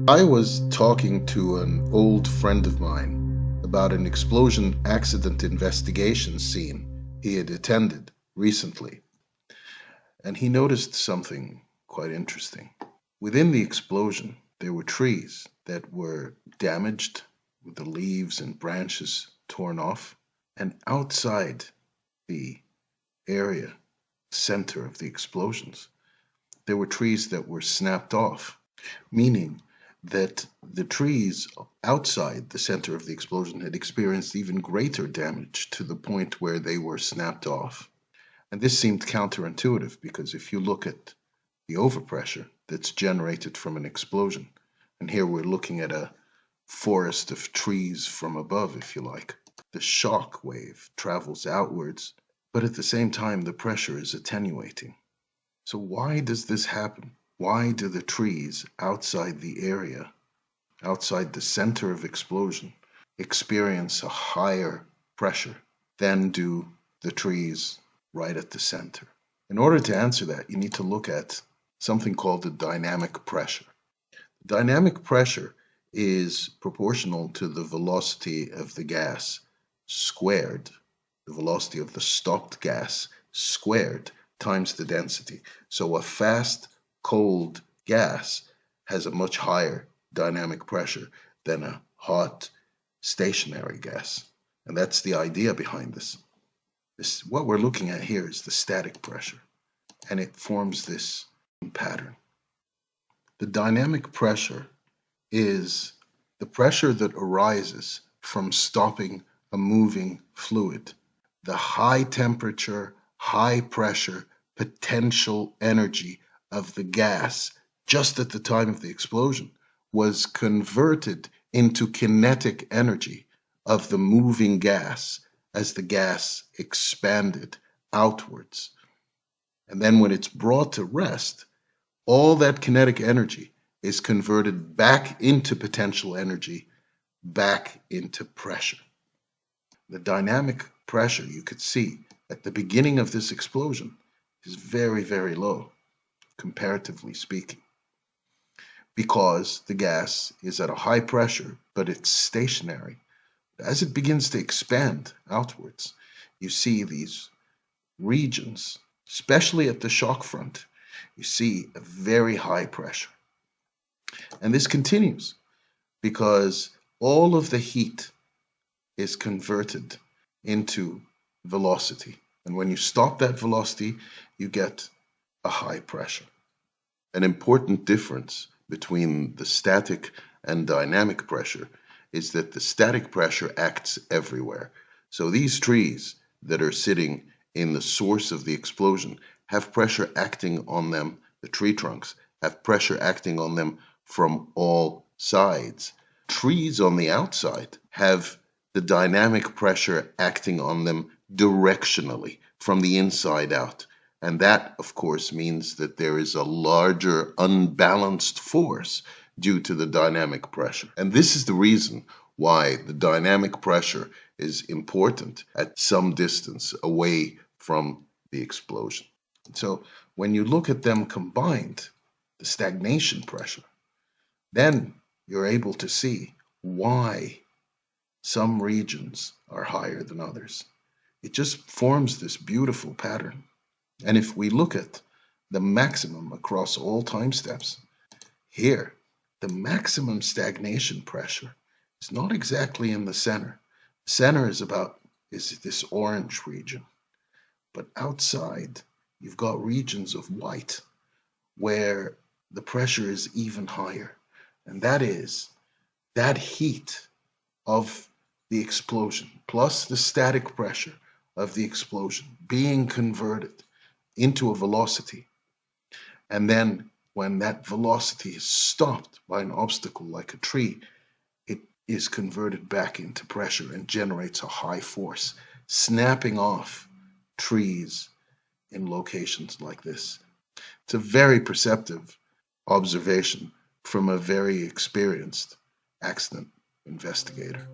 I was talking to an old friend of mine about an explosion accident investigation scene he had attended recently, and he noticed something quite interesting. Within the explosion, there were trees that were damaged with the leaves and branches torn off, and outside the area center of the explosions, there were trees that were snapped off, meaning that the trees outside the center of the explosion had experienced even greater damage to the point where they were snapped off. And this seemed counterintuitive because if you look at the overpressure that's generated from an explosion, and here we're looking at a forest of trees from above, if you like, the shock wave travels outwards, but at the same time, the pressure is attenuating. So why does this happen? Why do the trees outside the area, outside the center of explosion, experience a higher pressure than do the trees right at the center? In order to answer that, you need to look at something called the dynamic pressure. Dynamic pressure is proportional to the velocity of the gas squared, the velocity of the stopped gas squared times the density. So a fast, cold gas has a much higher dynamic pressure than a hot, stationary gas. And that's the idea behind this. What we're looking at here is the static pressure, and it forms this pattern. The dynamic pressure is the pressure that arises from stopping a moving fluid. The high temperature, high pressure, potential energy of the gas just at the time of the explosion was converted into kinetic energy of the moving gas as the gas expanded outwards. And then when it's brought to rest, all that kinetic energy is converted back into potential energy, back into pressure. The dynamic pressure you could see at the beginning of this explosion is very, very low, comparatively speaking, because the gas is at a high pressure, but it's stationary. As it begins to expand outwards, you see these regions, especially at the shock front, you see a very high pressure. And this continues because all of the heat is converted into velocity. And when you stop that velocity, you get a high pressure. An important difference between the static and dynamic pressure is that the static pressure acts everywhere. So these trees that are sitting in the source of the explosion have pressure acting on them, the tree trunks have pressure acting on them from all sides. Trees on the outside have the dynamic pressure acting on them directionally from the inside out. And that, of course, means that there is a larger unbalanced force due to the dynamic pressure. And this is the reason why the dynamic pressure is important at some distance away from the explosion. So when you look at them combined, the stagnation pressure, then you're able to see why some regions are higher than others. It just forms this beautiful pattern. And if we look at the maximum across all time steps, here, the maximum stagnation pressure is not exactly in the center. The center is this orange region. But outside, you've got regions of white where the pressure is even higher. And that is that heat of the explosion plus the static pressure of the explosion being converted into a velocity. And then when that velocity is stopped by an obstacle like a tree, it is converted back into pressure and generates a high force, snapping off trees in locations like this. It's a very perceptive observation from a very experienced accident investigator.